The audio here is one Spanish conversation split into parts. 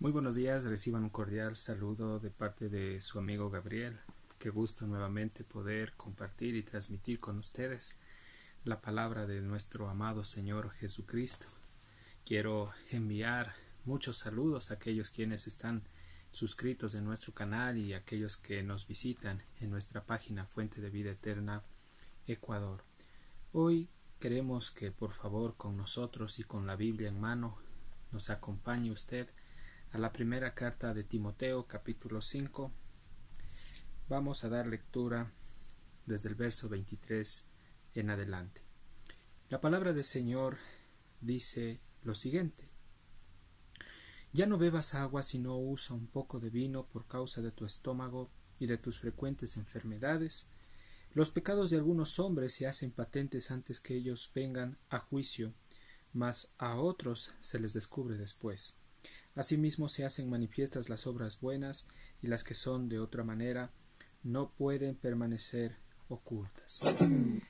Muy buenos días, reciban un cordial saludo de parte de su amigo Gabriel. Qué gusto nuevamente poder compartir y transmitir con ustedes la palabra de nuestro amado Señor Jesucristo. Quiero enviar muchos saludos a aquellos quienes están suscritos en nuestro canal y a aquellos que nos visitan en nuestra página Fuente de Vida Eterna Ecuador. Hoy queremos que por favor con nosotros y con la Biblia en mano nos acompañe usted a la primera carta de Timoteo, capítulo 5. Vamos a dar lectura desde el verso 23 en adelante. La palabra del Señor dice lo siguiente: Ya no bebas agua, sino usa un poco de vino por causa de tu estómago y de tus frecuentes enfermedades. Los pecados de algunos hombres se hacen patentes antes que ellos vengan a juicio, mas a otros se les descubre después. Asimismo se hacen manifiestas las obras buenas, y las que son de otra manera no pueden permanecer ocultas.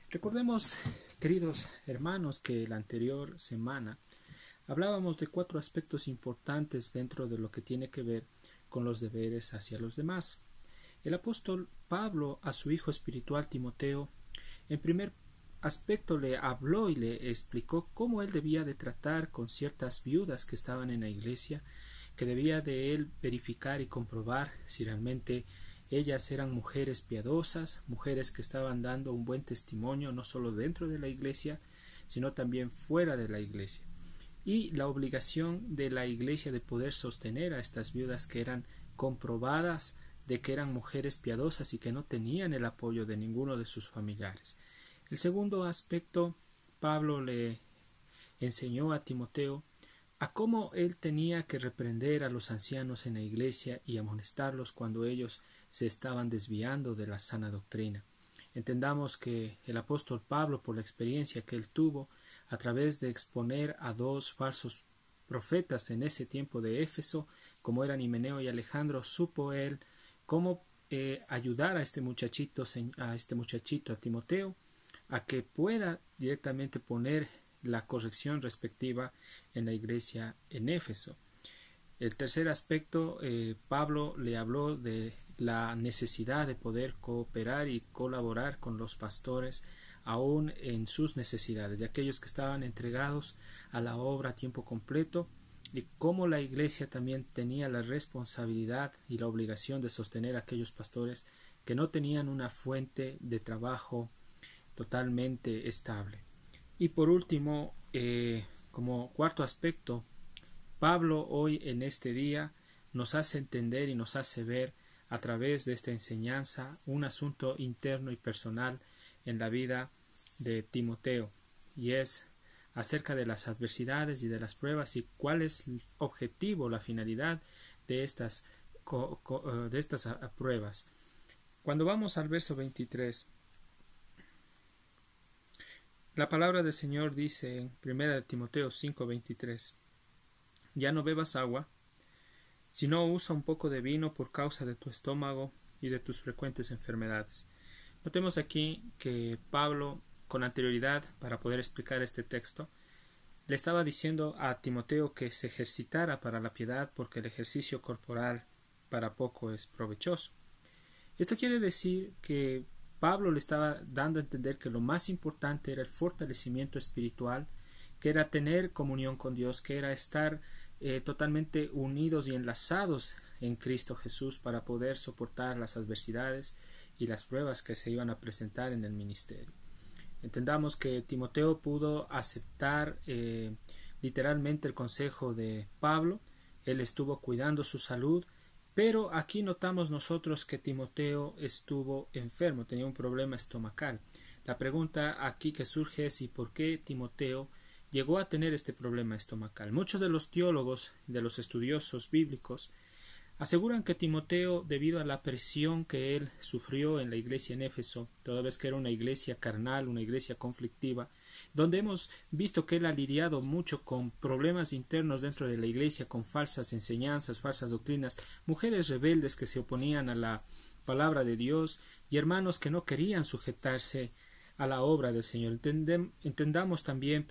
Recordemos, queridos hermanos, que la anterior semana hablábamos de 4 aspectos importantes dentro de lo que tiene que ver con los deberes hacia los demás. El apóstol Pablo a su hijo espiritual Timoteo, en primer aspecto, le habló y le explicó cómo él debía de tratar con ciertas viudas que estaban en la iglesia, que debía de él verificar y comprobar si realmente ellas eran mujeres piadosas, mujeres que estaban dando un buen testimonio no solo dentro de la iglesia, sino también fuera de la iglesia, y la obligación de la iglesia de poder sostener a estas viudas que eran comprobadas de que eran mujeres piadosas y que no tenían el apoyo de ninguno de sus familiares. El segundo aspecto, Pablo le enseñó a Timoteo a cómo él tenía que reprender a los ancianos en la iglesia y amonestarlos cuando ellos se estaban desviando de la sana doctrina. Entendamos que el apóstol Pablo, por la experiencia que él tuvo a través de exponer a 2 falsos profetas en ese tiempo de Éfeso, como eran Himeneo y Alejandro, supo él cómo ayudar a este muchachito, a Timoteo, a que pueda directamente poner la corrección respectiva en la iglesia en Éfeso. El tercer aspecto, Pablo le habló de la necesidad de poder cooperar y colaborar con los pastores aún en sus necesidades, de aquellos que estaban entregados a la obra a tiempo completo, y cómo la iglesia también tenía la responsabilidad y la obligación de sostener a aquellos pastores que no tenían una fuente de trabajo totalmente estable. Y por último, como cuarto aspecto, Pablo hoy en este día nos hace entender y nos hace ver a través de esta enseñanza un asunto interno y personal en la vida de Timoteo, y es acerca de las adversidades y de las pruebas y cuál es el objetivo, la finalidad de estas pruebas. Cuando vamos al verso 23, la palabra del Señor dice en 1 Timoteo 5:23: Ya no bebas agua, sino usa un poco de vino por causa de tu estómago y de tus frecuentes enfermedades. Notemos aquí que Pablo, con anterioridad, para poder explicar este texto, le estaba diciendo a Timoteo que se ejercitara para la piedad, porque el ejercicio corporal para poco es provechoso. Esto quiere decir que Pablo le estaba dando a entender que lo más importante era el fortalecimiento espiritual, que era tener comunión con Dios, que era estar totalmente unidos y enlazados en Cristo Jesús para poder soportar las adversidades y las pruebas que se iban a presentar en el ministerio. Entendamos que Timoteo pudo aceptar literalmente el consejo de Pablo. Él estuvo cuidando su salud, pero aquí notamos nosotros que Timoteo estuvo enfermo, tenía un problema estomacal. La pregunta aquí que surge es: ¿y por qué Timoteo llegó a tener este problema estomacal? Muchos de los teólogos y de los estudiosos bíblicos aseguran que Timoteo, debido a la presión que él sufrió en la iglesia en Éfeso, toda vez que era una iglesia carnal, una iglesia conflictiva, donde hemos visto que él ha lidiado mucho con problemas internos dentro de la iglesia, con falsas enseñanzas, falsas doctrinas, mujeres rebeldes que se oponían a la palabra de Dios y hermanos que no querían sujetarse a la obra del Señor. Entendamos también,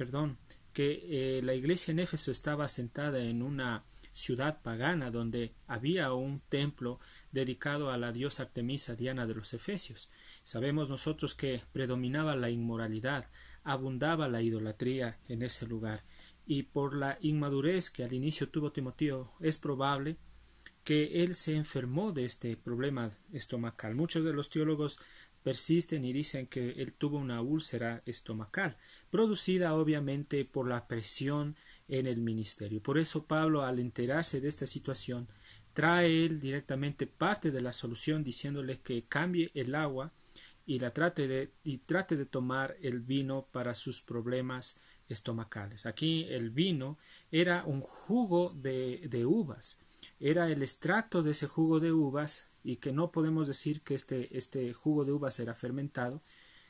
que la iglesia en Éfeso estaba asentada en una ciudad pagana donde había un templo dedicado a la diosa Artemisa Diana de los Efesios. Sabemos nosotros que predominaba la inmoralidad, abundaba la idolatría en ese lugar, y por la inmadurez que al inicio tuvo Timoteo es probable que él se enfermó de este problema estomacal. Muchos de los teólogos persisten y dicen que él tuvo una úlcera estomacal, producida obviamente por la presión en el ministerio. Por eso Pablo, al enterarse de esta situación, trae él directamente parte de la solución, diciéndole que cambie el agua y trate de tomar el vino para sus problemas estomacales. Aquí el vino era un jugo de uvas, era el extracto de ese jugo de uvas, y que no podemos decir que este jugo de uvas era fermentado,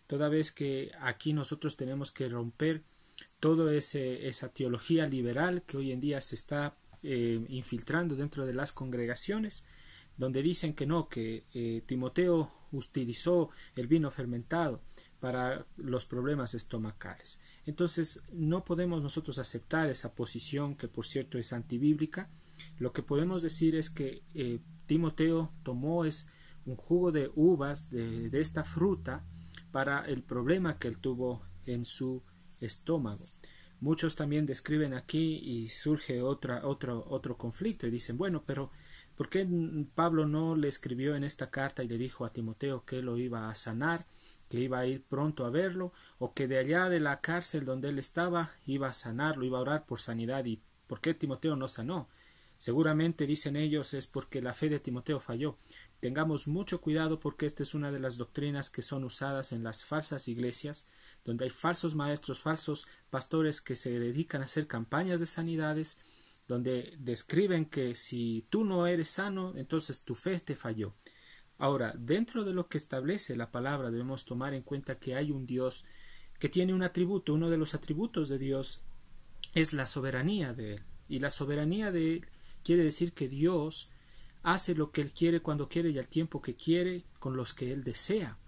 toda vez que aquí nosotros tenemos que romper toda esa teología liberal que hoy en día se está infiltrando dentro de las congregaciones, donde dicen que no, que Timoteo utilizó el vino fermentado para los problemas estomacales. Entonces no podemos nosotros aceptar esa posición, que por cierto es antibíblica. Lo que podemos decir es que Timoteo tomó un jugo de uvas de esta fruta para el problema que él tuvo en su estómago. Muchos también describen aquí y surge otro conflicto y dicen, bueno, pero ¿por qué Pablo no le escribió en esta carta y le dijo a Timoteo que lo iba a sanar, que iba a ir pronto a verlo, o que de allá de la cárcel donde él estaba iba a sanarlo, iba a orar por sanidad? ¿Y por qué Timoteo no sanó? Seguramente, dicen ellos, es porque la fe de Timoteo falló. Tengamos mucho cuidado, porque esta es una de las doctrinas que son usadas en las falsas iglesias, donde hay falsos maestros, falsos pastores que se dedican a hacer campañas de sanidades, donde describen que si tú no eres sano, entonces tu fe te falló. Ahora, dentro de lo que establece la palabra, debemos tomar en cuenta que hay un Dios que tiene un atributo. Uno de los atributos de Dios es la soberanía de Él. Y la soberanía de Él quiere decir que Dios hace lo que Él quiere, cuando quiere y al tiempo que quiere, con los que Él desea.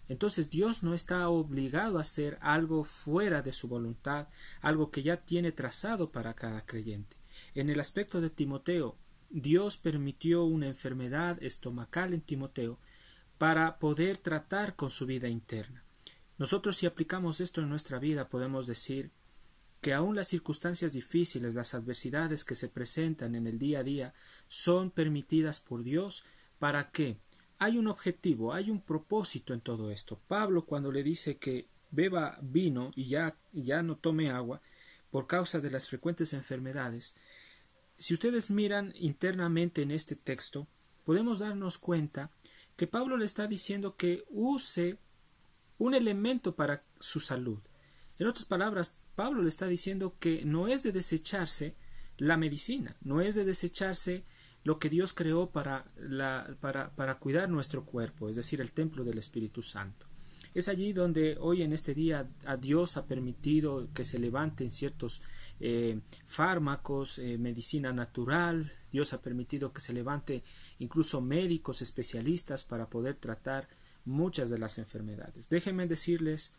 Entonces Dios no está obligado a hacer algo fuera de su voluntad, algo que ya tiene trazado para cada creyente. En el aspecto de Timoteo, Dios permitió una enfermedad estomacal en Timoteo para poder tratar con su vida interna. Nosotros, si aplicamos esto en nuestra vida, podemos decir que aun las circunstancias difíciles, las adversidades que se presentan en el día a día, son permitidas por Dios. ¿Para qué? Hay un objetivo, hay un propósito en todo esto. Pablo, cuando le dice que beba vino y ya no tome agua por causa de las frecuentes enfermedades, si ustedes miran internamente en este texto, podemos darnos cuenta que Pablo le está diciendo que use un elemento para su salud. En otras palabras, Pablo le está diciendo que no es de desecharse la medicina, no es de desecharse lo que Dios creó para cuidar nuestro cuerpo, es decir, el templo del Espíritu Santo. Es allí donde hoy en este día a Dios ha permitido que se levanten ciertos fármacos, medicina natural. Dios ha permitido que se levante incluso médicos especialistas para poder tratar muchas de las enfermedades. Déjenme decirles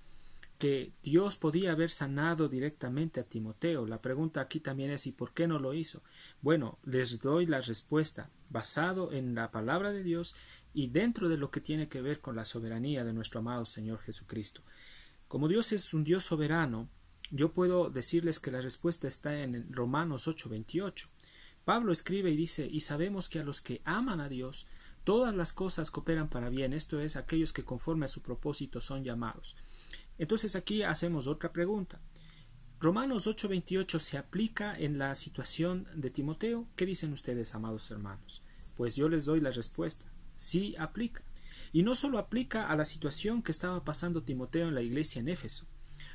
que Dios podía haber sanado directamente a Timoteo. La pregunta aquí también es ¿y por qué no lo hizo? Bueno, les doy la respuesta basado en la palabra de Dios y dentro de lo que tiene que ver con la soberanía de nuestro amado Señor Jesucristo. Como Dios es un Dios soberano, yo puedo decirles que la respuesta está en Romanos 8:28. Pablo escribe y dice, y sabemos que a los que aman a Dios, todas las cosas cooperan para bien, esto es, aquellos que conforme a su propósito son llamados. Entonces aquí hacemos otra pregunta. Romanos 8:28 se aplica en la situación de Timoteo. ¿Qué dicen ustedes, amados hermanos? Pues yo les doy la respuesta. Sí aplica. Y no solo aplica a la situación que estaba pasando Timoteo en la iglesia en Éfeso.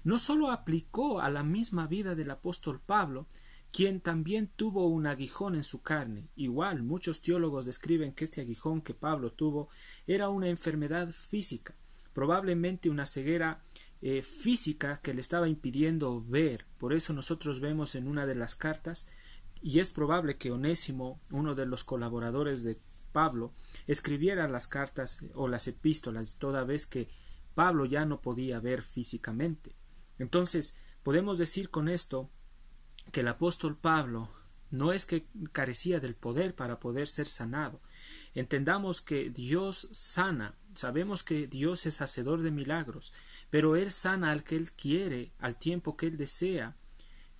No solo aplicó a la misma vida del apóstol Pablo, quien también tuvo un aguijón en su carne. Igual, muchos teólogos describen que este aguijón que Pablo tuvo era una enfermedad física, probablemente una ceguera física que le estaba impidiendo ver. Por eso nosotros vemos en una de las cartas, y es probable que Onésimo, uno de los colaboradores de Pablo, escribiera las cartas o las epístolas toda vez que Pablo ya no podía ver físicamente. Entonces podemos decir con esto que el apóstol Pablo no es que carecía del poder para poder ser sanado. Entendamos que Dios sana, sabemos que Dios es hacedor de milagros, pero Él sana al que Él quiere, al tiempo que Él desea,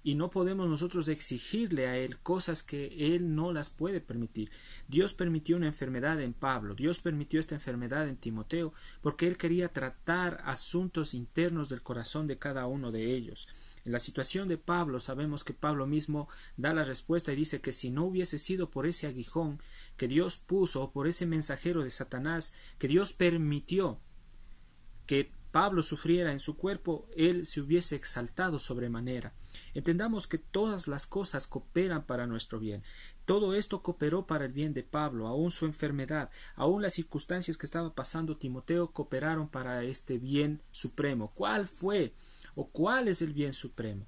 y no podemos nosotros exigirle a Él cosas que Él no las puede permitir. Dios permitió una enfermedad en Pablo, Dios permitió esta enfermedad en Timoteo, porque Él quería tratar asuntos internos del corazón de cada uno de ellos. En la situación de Pablo sabemos que Pablo mismo da la respuesta y dice que si no hubiese sido por ese aguijón que Dios puso, o por ese mensajero de Satanás que Dios permitió que Pablo sufriera en su cuerpo, él se hubiese exaltado sobremanera. Entendamos que todas las cosas cooperan para nuestro bien. Todo esto cooperó para el bien de Pablo, aun su enfermedad, aun las circunstancias que estaba pasando Timoteo cooperaron para este bien supremo. ¿Cuál fue o cuál es el bien supremo?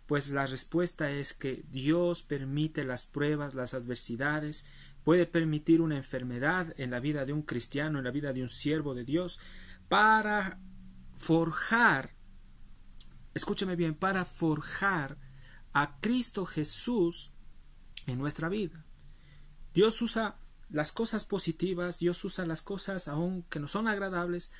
Pues la respuesta es que Dios permite las pruebas, las adversidades, puede permitir una enfermedad en la vida de un cristiano, en la vida de un siervo de Dios, para forjar, escúcheme bien, para forjar a Cristo Jesús en nuestra vida. Dios usa las cosas positivas, Dios usa las cosas aun que no son agradables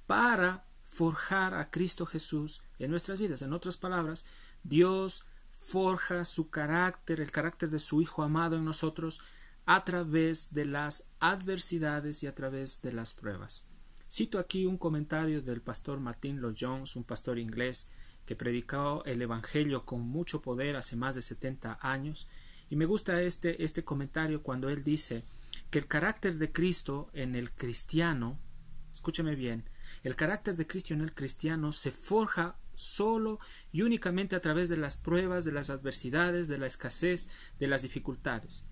para forjar a Cristo Jesús en nuestras vidas. En otras palabras, Dios forja su carácter, el carácter de su Hijo amado en nosotros a través de las adversidades y a través de las pruebas. Cito aquí un comentario del pastor Martin Lloyd-Jones, un pastor inglés que predicó el Evangelio con mucho poder hace más de 70 años, y me gusta este comentario cuando él dice que el carácter de Cristo en el cristiano, escúcheme bien, el carácter de Cristo en el cristiano se forja solo y únicamente a través de las pruebas, de las adversidades, de la escasez, de las dificultades.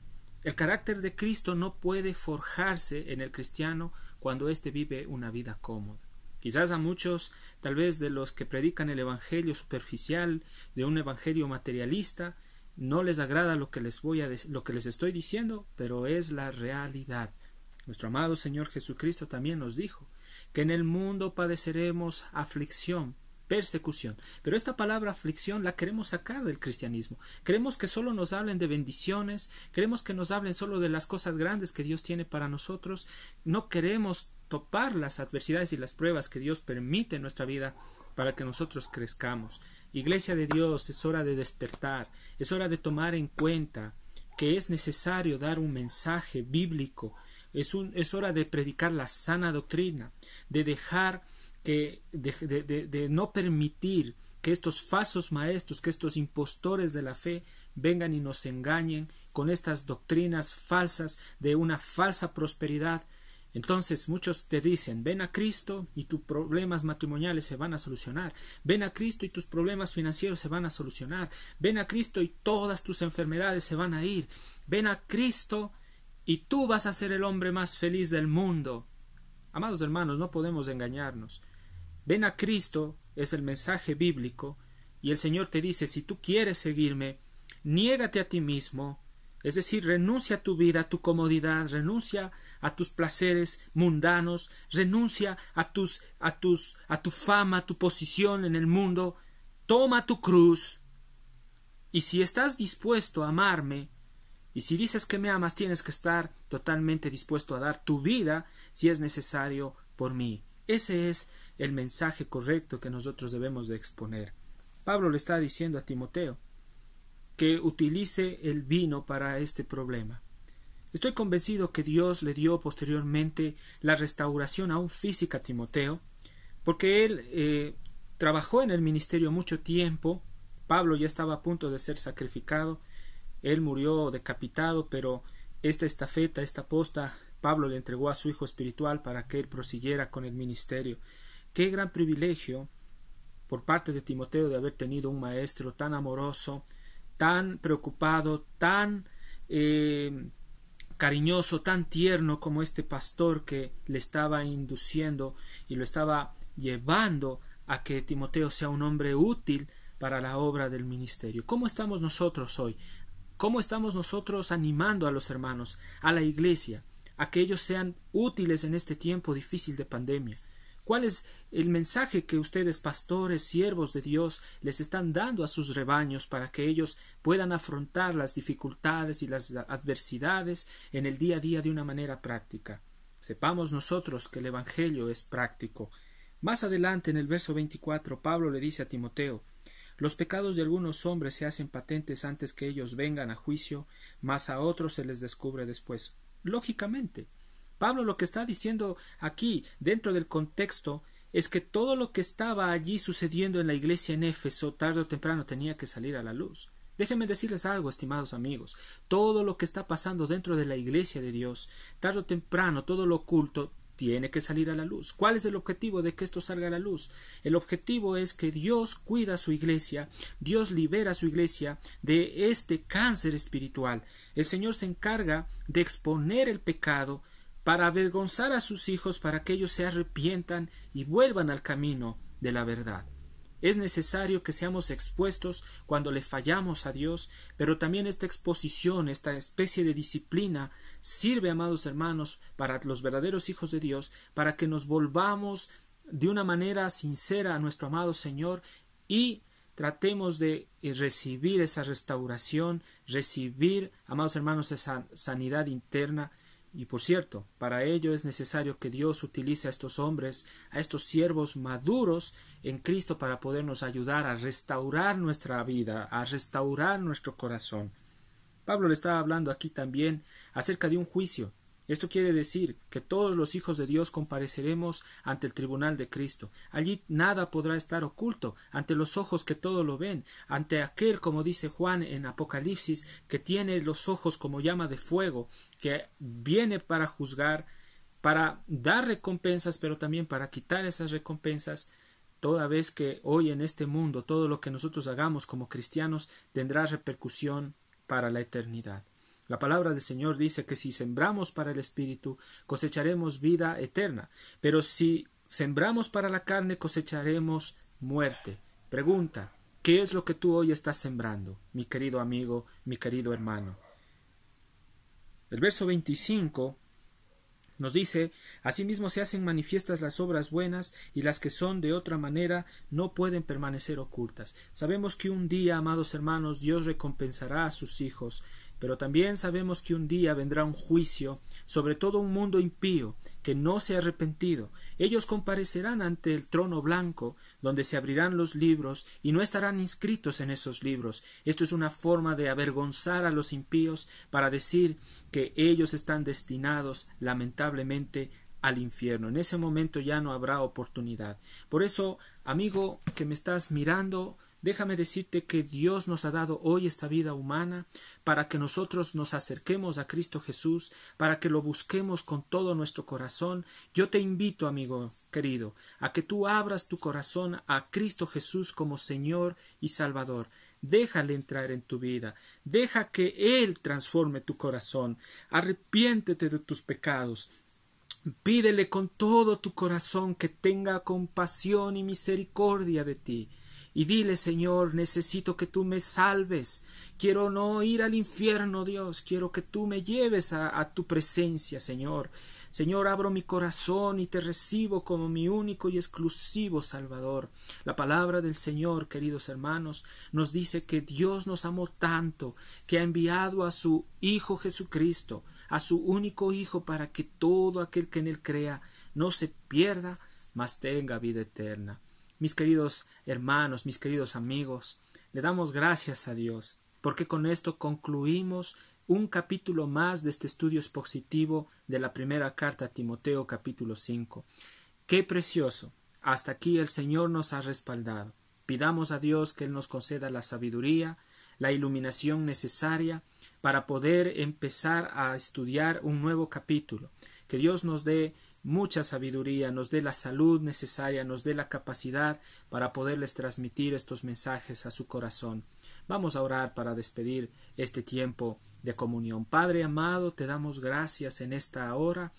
El carácter de Cristo no puede forjarse en el cristiano cuando éste vive una vida cómoda. Quizás a muchos, tal vez de los que predican el evangelio superficial, de un evangelio materialista, no les agrada lo que les estoy diciendo, pero es la realidad. Nuestro amado Señor Jesucristo también nos dijo que en el mundo padeceremos aflicción, persecución. Pero esta palabra aflicción la queremos sacar del cristianismo. Queremos que solo nos hablen de bendiciones, queremos que nos hablen solo de las cosas grandes que Dios tiene para nosotros. No queremos topar las adversidades y las pruebas que Dios permite en nuestra vida para que nosotros crezcamos. Iglesia de Dios, es hora de despertar, es hora de tomar en cuenta que es necesario dar un mensaje bíblico, es hora de predicar la sana doctrina, de dejar de no permitir que estos falsos maestros, que estos impostores de la fe vengan y nos engañen con estas doctrinas falsas de una falsa prosperidad. Entonces muchos te dicen, ven a Cristo y tus problemas matrimoniales se van a solucionar, ven a Cristo y tus problemas financieros se van a solucionar, ven a Cristo y todas tus enfermedades se van a ir, ven a Cristo y tú vas a ser el hombre más feliz del mundo. Amados hermanos, no podemos engañarnos. Ven a Cristo es el mensaje bíblico y el Señor te dice, si tú quieres seguirme, niégate a ti mismo, es decir, renuncia a tu vida, a tu comodidad, renuncia a tus placeres mundanos, renuncia a tu fama, a tu posición en el mundo, toma tu cruz, y si estás dispuesto a amarme, y si dices que me amas, tienes que estar totalmente dispuesto a dar tu vida, si es necesario, por mí. Ese es el mensaje correcto que nosotros debemos de exponer. Pablo le está diciendo a Timoteo que utilice el vino para este problema. Estoy convencido que Dios le dio posteriormente la restauración aún física a Timoteo, porque él trabajó en el ministerio mucho tiempo. Pablo ya estaba a punto de ser sacrificado, él murió decapitado, pero esta estafeta, esta posta, Pablo le entregó a su hijo espiritual para que él prosiguiera con el ministerio. Qué gran privilegio por parte de Timoteo de haber tenido un maestro tan amoroso, tan preocupado, tan cariñoso, tan tierno como este pastor que le estaba induciendo y lo estaba llevando a que Timoteo sea un hombre útil para la obra del ministerio. ¿Cómo estamos nosotros hoy? ¿Cómo estamos nosotros animando a los hermanos, a la iglesia, a que ellos sean útiles en este tiempo difícil de pandemia? ¿Cuál es el mensaje que ustedes, pastores, siervos de Dios, les están dando a sus rebaños para que ellos puedan afrontar las dificultades y las adversidades en el día a día de una manera práctica? Sepamos nosotros que el Evangelio es práctico. Más adelante, en el verso 24, Pablo le dice a Timoteo: los pecados de algunos hombres se hacen patentes antes que ellos vengan a juicio, mas a otros se les descubre después. Lógicamente, Pablo lo que está diciendo aquí, dentro del contexto, es que todo lo que estaba allí sucediendo en la iglesia en Éfeso, tarde o temprano tenía que salir a la luz. Déjenme decirles algo, estimados amigos. Todo lo que está pasando dentro de la iglesia de Dios, tarde o temprano, todo lo oculto, tiene que salir a la luz. ¿Cuál es el objetivo de que esto salga a la luz? El objetivo es que Dios cuida a su iglesia, Dios libera a su iglesia de este cáncer espiritual. El Señor se encarga de exponer el pecado para avergonzar a sus hijos, para que ellos se arrepientan y vuelvan al camino de la verdad. Es necesario que seamos expuestos cuando le fallamos a Dios, pero también esta exposición, esta especie de disciplina, sirve, amados hermanos, para los verdaderos hijos de Dios, para que nos volvamos de una manera sincera a nuestro amado Señor y tratemos de recibir esa restauración, recibir, amados hermanos, esa sanidad interna. Y por cierto, para ello es necesario que Dios utilice a estos hombres, a estos siervos maduros en Cristo, para podernos ayudar a restaurar nuestra vida, a restaurar nuestro corazón. Pablo le estaba hablando aquí también acerca de un juicio. Esto quiere decir que todos los hijos de Dios compareceremos ante el tribunal de Cristo. Allí nada podrá estar oculto, ante los ojos que todo lo ven, ante aquel, como dice Juan en Apocalipsis, que tiene los ojos como llama de fuego, que viene para juzgar, para dar recompensas, pero también para quitar esas recompensas, toda vez que hoy en este mundo todo lo que nosotros hagamos como cristianos tendrá repercusión para la eternidad. La palabra del Señor dice que si sembramos para el Espíritu, cosecharemos vida eterna, pero si sembramos para la carne, cosecharemos muerte. Pregunta: ¿qué es lo que tú hoy estás sembrando, mi querido amigo, mi querido hermano? El verso 25 nos dice: asimismo se hacen manifiestas las obras buenas, y las que son de otra manera no pueden permanecer ocultas. Sabemos que un día, amados hermanos, Dios recompensará a sus hijos, pero también sabemos que un día vendrá un juicio sobre todo un mundo impío que no se ha arrepentido. Ellos comparecerán ante el trono blanco, donde se abrirán los libros y no estarán inscritos en esos libros. Esto es una forma de avergonzar a los impíos, para decir que ellos están destinados, lamentablemente, al infierno. En ese momento ya no habrá oportunidad. Por eso, amigo que me estás mirando, déjame decirte que Dios nos ha dado hoy esta vida humana para que nosotros nos acerquemos a Cristo Jesús, para que lo busquemos con todo nuestro corazón. Yo te invito, amigo querido, a que tú abras tu corazón a Cristo Jesús como Señor y Salvador. Déjale entrar en tu vida, deja que Él transforme tu corazón. Arrepiéntete de tus pecados. Pídele con todo tu corazón que tenga compasión y misericordia de ti. Y dile: Señor, necesito que tú me salves. Quiero no ir al infierno, Dios. Quiero que tú me lleves a tu presencia, Señor. Señor, abro mi corazón y te recibo como mi único y exclusivo Salvador. La palabra del Señor, queridos hermanos, nos dice que Dios nos amó tanto, que ha enviado a su Hijo Jesucristo, a su único Hijo, para que todo aquel que en Él crea no se pierda, mas tenga vida eterna. Mis queridos hermanos, mis queridos amigos, le damos gracias a Dios, porque con esto concluimos un capítulo más de este estudio expositivo de la primera carta a Timoteo, capítulo 5. ¡Qué precioso! Hasta aquí el Señor nos ha respaldado. Pidamos a Dios que Él nos conceda la sabiduría, la iluminación necesaria para poder empezar a estudiar un nuevo capítulo. Que Dios nos dé mucha sabiduría, nos dé la salud necesaria, nos dé la capacidad para poderles transmitir estos mensajes a su corazón. Vamos a orar para despedir este tiempo de comunión. Padre amado, te damos gracias en esta hora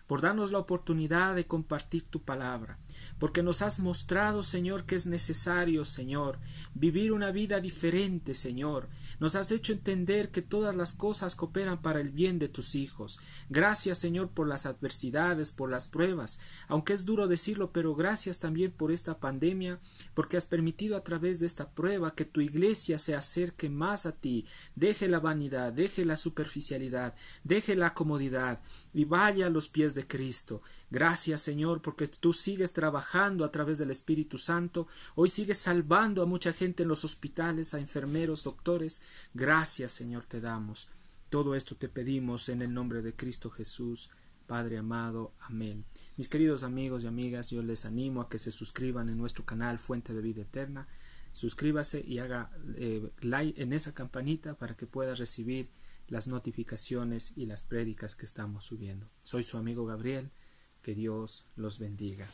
por darnos la oportunidad de compartir tu palabra. porque nos has mostrado, Señor, que es necesario, Señor, vivir una vida diferente, Señor. Nos has hecho entender que todas las cosas cooperan para el bien de tus hijos. Gracias, Señor, por las adversidades, por las pruebas, aunque es duro decirlo, pero gracias también por esta pandemia, porque has permitido a través de esta prueba que tu iglesia se acerque más a ti, deje la vanidad, deje la superficialidad, deje la comodidad y vaya a los pies de Cristo. Gracias, Señor, porque tú sigues trabajando a través del Espíritu Santo. Hoy sigues salvando a mucha gente en los hospitales, a enfermeros, doctores. Gracias, Señor, te damos. Todo esto te pedimos en el nombre de Cristo Jesús, Padre amado. Amén. Mis queridos amigos y amigas, yo les animo a que se suscriban en nuestro canal Fuente de Vida Eterna. Suscríbase y haga like en esa campanita para que pueda recibir las notificaciones y las prédicas que estamos subiendo. Soy su amigo Gabriel. Que Dios los bendiga.